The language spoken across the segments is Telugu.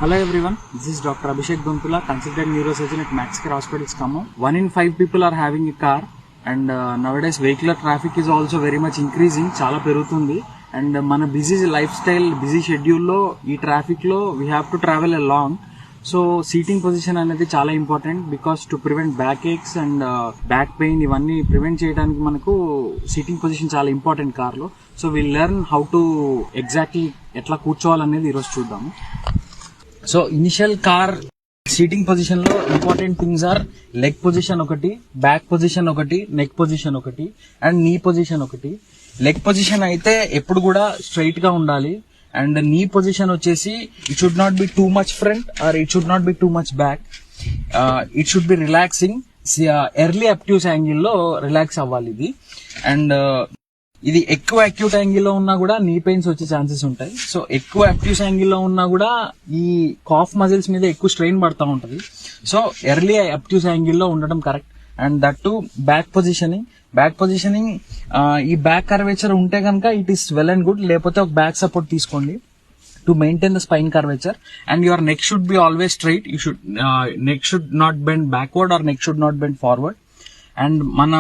Hello everyone, this is Dr. Abhishek Guntula, consultant neurosurgeon at Maxcare Hospitals, Khammam. 1 in 5 people are having a car, and nowadays vehicular traffic is also very much increasing, chala perugutundi. And mana busy lifestyle, busy schedule lo ee traffic lo we have to travel along. So seating position అనేది చాలా important, because to prevent back aches and back pain ఇవన్నీ ప్రివెంట్ చేయడానికి మనకు సీటింగ్ పొజిషన్ చాలా ఇంపార్టెంట్ కార్లో. So will learn how to exactly ఎట్లా కూర్చోవాలనేది ఈరోజు చూద్దాము. So initial car seating position లో important things are leg position ఒకటి, బ్యాక్ పొజిషన్ ఒకటి, నెక్ పొజిషన్ ఒకటి, అండ్ నీ పొజిషన్ ఒకటి. లెగ్ పొజిషన్ అయితే ఎప్పుడు కూడా స్ట్రైట్ గా ఉండాలి, అండ్ నీ పొజిషన్ వచ్చేసి it should not B too much front are it should not B too much back. It should be relaxing, early obtuse angle లో రిలాక్స్ అవ్వాలి ఇది. అండ్ ఇది ఎక్కువ అక్యూట్ యాంగిల్ లో ఉన్నా కూడా నీ పెయిన్స్ వచ్చే ఛాన్సెస్ ఉంటాయి. సో ఎక్కువ అక్యూస్ యాంగిల్ లో ఉన్నా కూడా ఈ కాఫ్ మజిల్స్ మీద ఎక్కువ స్ట్రెయిన్ పడతా ఉంటది. సో ఎర్లీ అప్ట్యూస్ యాంగిల్ లో ఉండడం correct. And that to back positioning ఈ బ్యాక్ కర్వేచర్ ఉంటే కనుక it is well and good, లేకపోతే ఒక బ్యాక్ సపోర్ట్ తీసుకోండి to maintain the spine curvature. And your neck should be always straight, you should neck should not bend backward or neck should not bend forward. And మన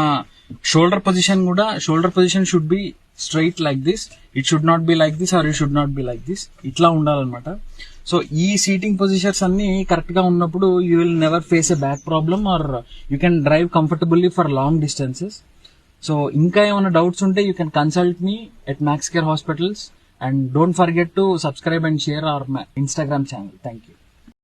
shoulder position should be straight like this, it should not be like this or it should not be like this, ఇట్లా ఉండాలన్నమాట. సో ఈ సీటింగ్ పొజిషన్స్ అన్ని కరెక్ట్ గా ఉన్నప్పుడు you will never face a back problem or you can drive comfortably for long distances. So ఇంకా ఏమైనా డౌట్స్ ఉంటే you can consult me at Maxcare Hospitals, and don't forget to subscribe and share our Instagram channel. Thank you.